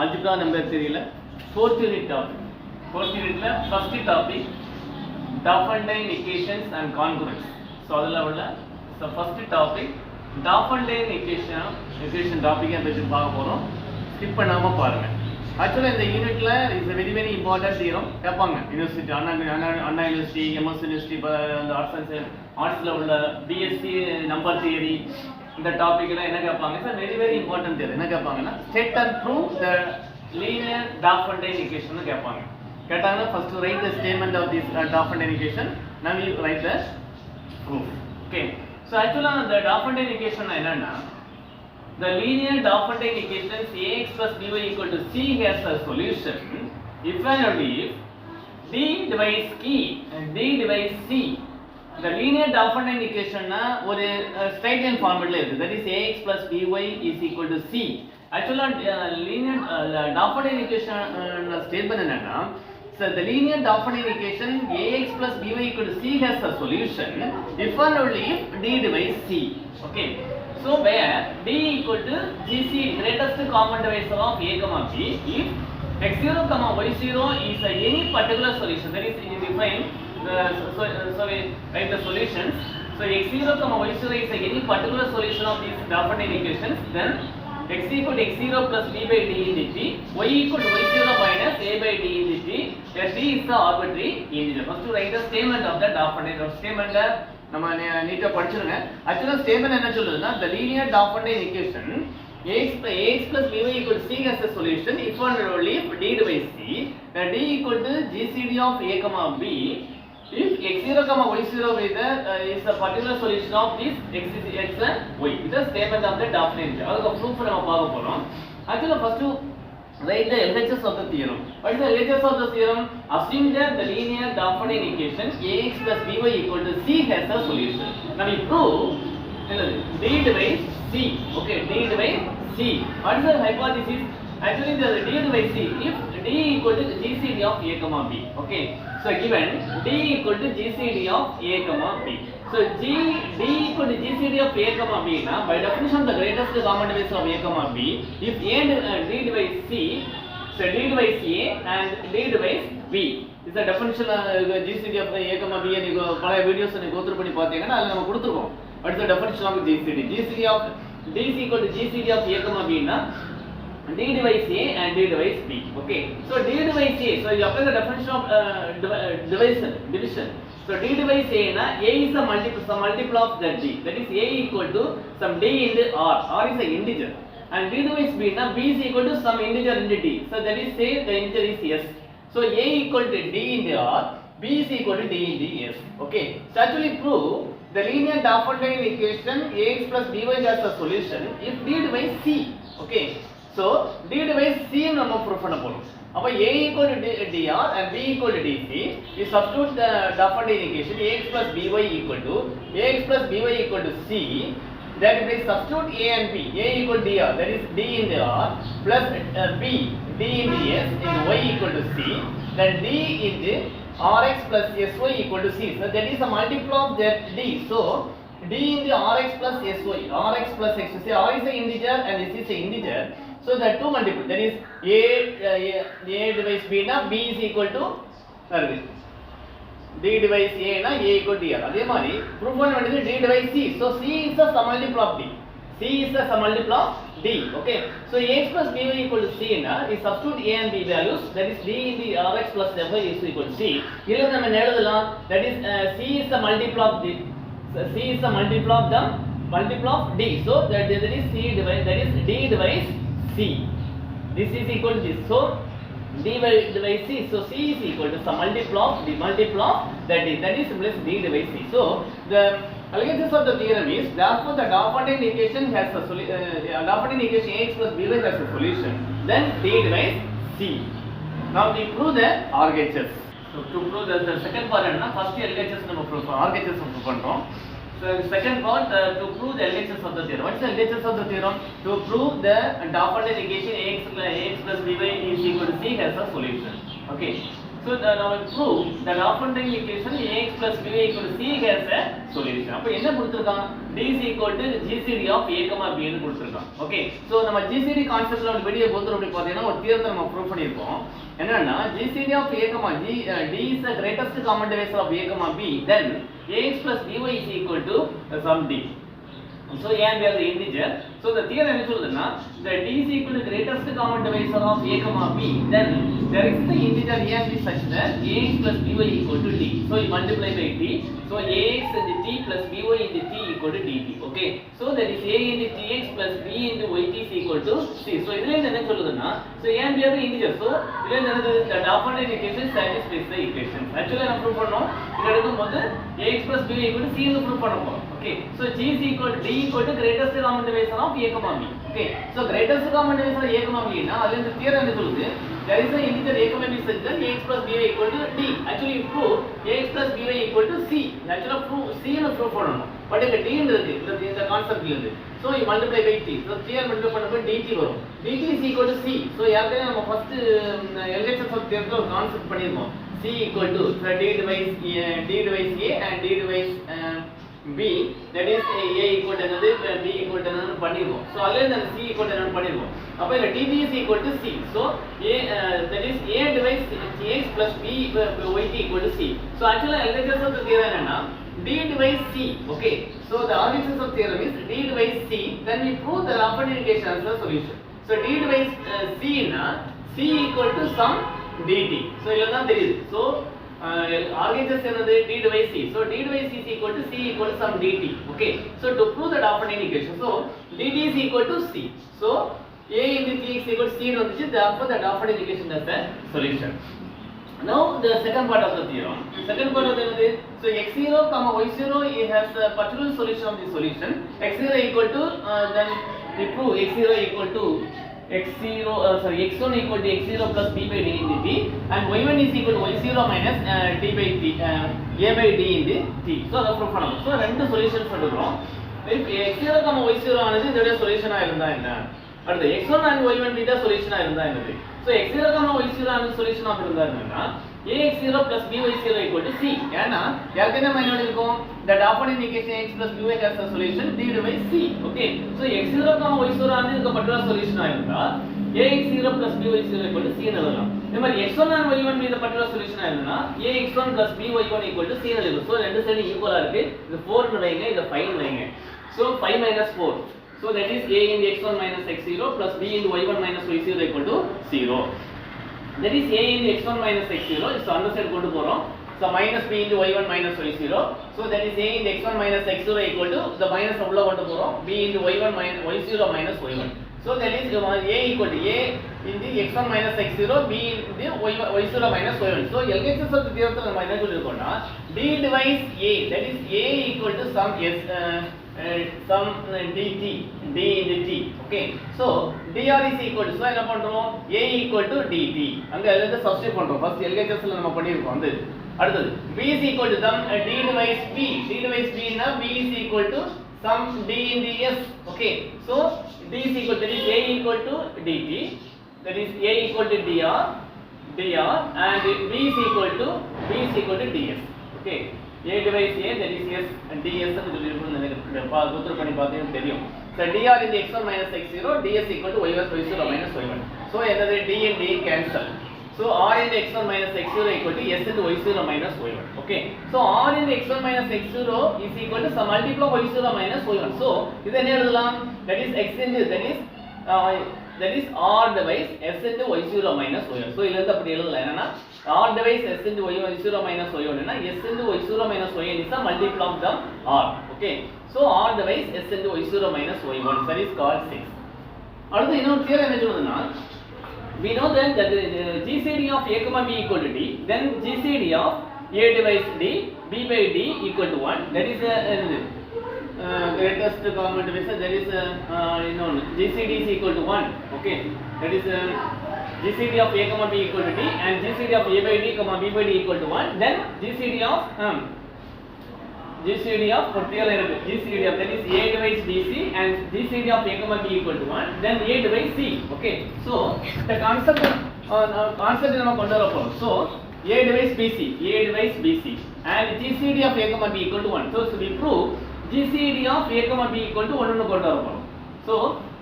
algebra number 3 la fourth unit topic. Fourth unit la first topic Diophantine equations and congruence. So adula ulla so first topic Diophantine equation topic and பத்தி பார்க்க போறோம். Skip பண்ணாம பாருங்க. Actually இந்த யூனிட்ல is a very important theorem கேட்பாங்க. University அண்ணா university MS university அந்த ஆர்ட்ஸ்ல உள்ள பிஎஸ்சி நம்பர் தியரி இந்த டாபிக்ல என்ன கேட்பாங்க சார் வெரி இம்பார்ட்டன்ட் தியரி என்ன கேட்பாங்கன்னா state and prove the linear Diophantine equation கேட்பாங்க. கேட்டாங்கன்னா first write the statement of this Diophantine equation now you write the proof. Okay, so actually the Diophantine equation என்னன்னா the linear Diophantine equations ax plus by equal to c has a solution if and only if d divides e and d divides c. The linear Diophantine equation na ஒரு straight line format la irukku, that is ax plus by is equal to c. Actually linear Diophantine equation statement enna so the linear Diophantine equation ax plus by equal to c has a solution if and only if d divides c. Okay, so where d equal to gc greatest common divisor of a comma b if x0 comma y0 is any particular solution, that is defined so we write the solutions. So x0 comma y0 is any particular solution of these Diophantine equations, then x equal to x0 plus b by d in dt, y equal to y0 minus a by d in dt, where d is the arbitrary integer. First to write the statement of the Diophantine statement நம்ம நீட்டா படிச்சிருங்க. ஆக்சுவலா statement என்ன சொல்லுதுன்னா the linear Diophantine equation ax plus by equal to c has a solution if and only if d divides c, where d equal to gcd of a comma b if x0 comma y0 is a particular solution of this x and y. This is statement of the Diophantine. அதுக்கு proof நம்ம பார்க்க போறோம். Actually first to write the LHS of the theorem. What is the LHS of the theorem? Assume that the linear Diophantine equation ax plus by equal to c has a solution. Now we prove d divides c. Okay, d divides c. What is the hypothesis? Actually the d divides c if d equal to gcd of a comma b. Okay, so given d equal to gcd of a comma b. So d equal to gcd of a comma b na by definition the greatest common divisor of a comma b if a and d divides c, so d divides a and d divides b is the definition gcd of a comma b. and you பழைய videos நீங்க go through பண்ணி பாத்தீங்கன்னா அதுல நம்ம கொடுத்திருக்கோம். What is the definition of gcd of d is equal to gcd of a comma b na d divides a and d divides b. Okay, so d divides a, so you apply the definition of division. So d divides a na a is a multiple of that d, that is a equal to some d into r is an integer, and d divides b na b is equal to some integer into d, so that is say the integer is s. So a equal to d into r, b is equal to d into s. Okay, so actually prove the linear Diophantine equation ax plus by has a solution if d divides c. Okay, so d divides c நம்ம prove பண்ண போறோம். அப்ப a equal to dr and b equal to dc, we substitute the Diophantine equation ax plus by equal to c, that is substitute a and b, a equal to dr, that is d into r, plus b d into s into y equal to c, then d into rx plus sy equal to c, so that is a multiple of that d. So d into rx plus sy, rx plus x, say r is an integer and this is an integer, so the two multiple, that is a divides b na b is equal to d divides a na a equal to r. அதே மாதிரி proof பண்ண வேண்டியது d divides c, so c is the multiple of d, c is the multiple of d. Okay, so ax plus by equal to c na is substitute a and b values, that is d into rx plus fy is equal to c. இதுல நம்ம என்ன எழுதலாம், that is c is the multiple of d, c is the multiple of d, so that is c divides, that is d divides c, this is equal to this, so d divides c, so c is equal to some multiple of that is plus d divides c. So the LHS of the theorem is therefore the Diophantine equation has a Diophantine equation ax plus by has a solution, then d divides c. Now we prove the RHS. So to prove the second part enna first LHS நம்ம prove RHS prove பண்றோம். So second part to prove the LHS of the theorem. What is the LHS of the theorem? To prove the Diophantine equation ax plus by is equal to c has a solution. Okay, So now we prove that Lafontaine equation ax plus by equal to c has a solution. அப்ப என்ன கொடுத்திருக்கான்? d is equal to gcd of a comma b ன்னு கொடுத்திருக்கான். Okay. So நம்ம gcd கான்செப்ட்ல ஒரு video போறோம் அப்படி பாத்தீங்கன்னா ஒரு தியரத்தை நம்ம ப்ரூவ் பண்ணிருக்கோம். என்னன்னா gcd of a comma d is the greatest common divisor of a comma b, then ax plus by is equal to some d. So a and b are the integer. So the theorem என்ன சொல்லுதுன்னா the d is equal to greatest common divisor of a comma b, then there is the integer a and b such that ax plus by equal to d. So you multiply by t. So ax into t plus by into t equal to dt. Okay. So that is a into tx plus b into yt is equal to c. So இதுல என்ன சொல்லுதுன்னா so a and b are the integer. So இதுல என்னது the Lafontaine equation satisfies the equation. Actually என்ன prove பண்ணோம்? இத எடுக்கும்போது ax plus by equal to c ன்னு ப்ரூவ் பண்ண போறோம். Okay. So g is equal to d equal to greatest common divisor of a comma b. Okay. So greatest common divisor of a comma b னா அதுல இந்த theorem என்ன சொல்லுது? There is an integer a comma b such that ax plus by equal to d. Actually you prove ax plus by equal to c. Actually prove c ன்னு prove பண்ணனும். But இங்க d ன்னு இருக்கு இந்த கான்செப்ட்ல இருந்து. So you multiply by t. So theorem multiply பண்ணும்போது dt வரும். dt is equal to c. So ஏற்கனவே நம்ம ஃபர்ஸ்ட் LHS ஆஃப் தியரத்துல ஒரு கான்செப்ட் பண்ணிருக்கோம். c equal to d divides a and d divides b, that is a equal to another, b equal to another பண்ணிருக்கோம். So அதுல இந்த c equal to another பண்ணிருக்கோம். அப்ப இந்த dt is equal to c. So a that is a divides x plus b yt equal to c. So actually LHS of the theorem என்னன்னா d divides c. Okay. So the RHS of theorem is d divides c. Then we prove the Lafontaine equation as the solution. So d divides c னா c equal to some dt. So இதெல்லாம் தெரியுது. So RHS என்னது d divides c. So d divides c is equal to c equal to some dt. Okay. So to prove the Lafontaine equation, so dt is equal to c. So a into t is equal to c வந்துச்சு. Therefore the Lafontaine equation has a solution. Now the second part of the theorem. Second part of the என்னது? So x0, y0 it has a particular solution of the solution. x0 equal to then we prove x0 equal to x1 equal to x0 plus b by d into t, and y1 is equal to y0 minus d by t, a by d into t. So அதை prove பண்ணணும். So ரெண்டு solutions எடுக்கிறோம். If x0, y0 ஆனது இதோட சொல்யூஷனா இருந்தா என்ன? அடுத்து x1 and y1 இதோட சொல்யூஷனா இருந்தா என்னது? So x0, y0 ஆனது சொல்யூஷன் ஆஃப் இருந்தா என்னன்னா ax0 plus by0 equal to c. ஏன்னா ஏற்கனவே மைண்ட் இருக்கும் the Lafontaine equation x plus by has a solution d divides c. Okay. So x0, y0 ஆனது இதுக்கு பர்టిక్యులர் சொல்யூஷனா இருந்தா ax0 plus by0 equal to c ன்னு எழுதலாம். இந்த மாதிரி x1 and y1 இந்த பர்టిక్యులர் சொல்யூஷனா இருந்தா ax1 plus by1 equal to c ன்னு எழுதலாம். So ரெண்டு சைடு ஈக்குவலா இருக்கு. இது 4 ன்னு வைங்க, இது 5 ன்னு வைங்க. So 5 minus 4. So that is a into x1 minus x0 plus b into y1 minus y0 equal to 0. That is a into x1 minus x0. So அந்த சைடு கொண்டு போறோம். So minus b into y1 minus y0. So that is a into x1 minus x0 equal to the minus உள்ள கொண்டு போறோம் b into y1 minus y0 minus y1. So that is a equal to a into x1 minus x0 b into y0 minus y1. So LHS of the theorem நம்ம என்ன சொல்லிருக்கோம்னா d divides a, that is a equal to some some dt, d into t. Okay. So dr is equal to, so என்ன பண்றோம் a equal to dt. அங்க எல்லாத்தையும் substitute பண்றோம். First LHS ல நம்ம பண்ணிருக்கோம் அது. அடுத்து b is equal to some d divides b. d divides b னா b is equal to some d into s. Okay. So d is equal to, that is a equal to dt, that is a equal to dr and b is equal to ds. Okay. a divides a, that is s and ds ன்னு சொல்லிருக்கோம். நினைக்கிறேன் சூத்திரம் பண்ணி பார்த்தீங்கன்னா தெரியும். So dr into x1 minus x0 ds equal to y0 minus y1. So என்னது d and d cancel. So r into x1 minus x0 equal to s into y0 minus y1. Okay. So r into x1 minus x0 is equal to some multiple of y0 minus y1. So இது என்ன எழுதலாம்? That is x into, that is r divides s into y0 minus y1. So இதுல இருந்து அப்படி எழுதலாம். என்னன்னா r divides s into y0 minus y1 னா s into y0 minus y1 is a multiple of the r. Okay. So r divides s into y0 minus y1. That is called 6. அடுத்து இன்னொரு theorem என்ன சொல்லுதுன்னா we know that the GCD of a comma b equal to d, then GCD of a divides d, b by d equal to 1. That is greatest common divisor. That is GCD is equal to 1. Okay. That is GCD of a comma b equal to d and GCD of a by d comma b by d equal to 1. Then GCD of ஒரு theorem இருக்கு. GCD of, that is a divides bc and GCD of a comma b equal to 1. Then a divides c. Okay. So the concept நம்ம கொண்டு வர போறோம். So A divides BC, A divides BC, and GCD of A comma B equal to 1. So we prove GCD of A comma B equal to 1 கொண்டு வரணும். So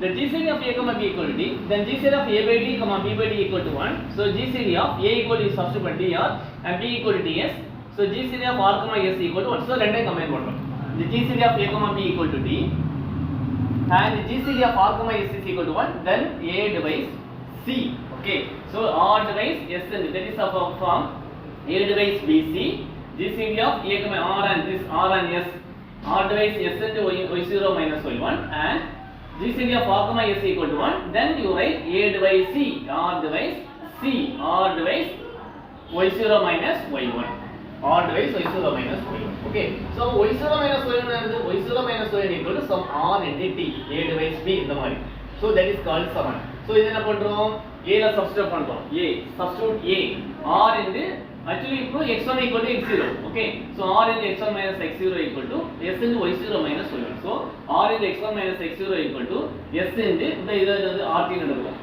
the GCD of A comma B equal to D, then GCD of A by D comma B by D equal to 1. So GCD of A equal to substitute DR and B equal to DS. So GCD of R comma S equal to 1. So ரெண்டையும் combine பண்றோம். The GCD of A comma B equal to D and the GCD of R comma S is equal to 1. Then A divides C. Okay. So R divides S and that is of form A divides BC. GCD of A comma R and this R and S. R divides S into Y0 minus Y1 and GCD of R comma S equal to 1. Then you write A divides C. R divides C. R divides Y0 minus Y1. R divides Y0 minus Y1. Okay. So Y0 minus Y1 and Y0 minus Y1 equal to some R into T. A divides B இந்த மாதிரி. So that is called summon. So இது என்ன பண்றோம்? A ல substitute பண்றோம். A substitute A. R into actually இப்போ x1 equal to x0. Okay. So R into x1 minus x0 equal to S into y0 minus y1. So R into x1 minus x0 equal to S into இந்த இது RT ன்னு எடுக்கும்.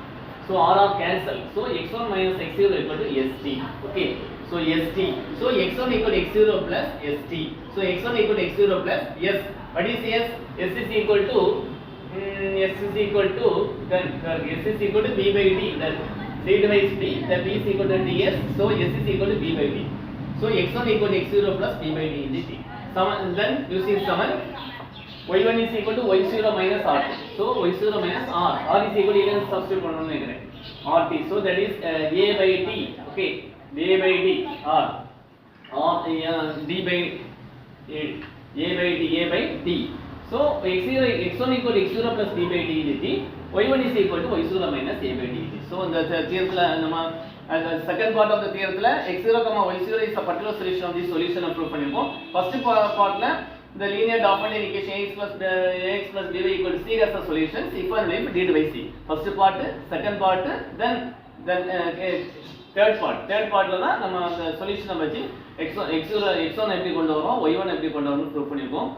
So R cancel. So x1 minus x0 equal to ST. Okay. So ST. So x1 equal to x0 plus ST. So x1 equal to x0 plus S. What is S? S is equal to S is equal to then S is equal to B by D. Then C divides B. Then B is equal to DS. So S is equal to B by D. So x1 equal to x0 plus B by D into T. Then using summon y1 is equal to y0 minus R2. So y0 minus R. R is equal to even substitute பண்ணனும்னு நினைக்கிறேன். RT. So that is A by T. Okay. A by D. R. D by A by D. A by D. So x1 equal to x0 plus D by D dt. Y1 is equal to y0 minus A by D dt. So in the theoremல நம்ம the second part of the theoremல x0, y0 is a particular solution of this solution prove பண்ணிருப்போம். First partல the linear Dauphin equation ax plus by equal to c as a solution. If and if d by c. First part, second part, then third partல தான் நம்ம அந்த சொல்யூஷனை வச்சு x1 எப்படி கொண்டு வரோம் y1 எப்படி கொண்டு வரணும்னு ப்ரூவ் பண்ணிருக்கோம்.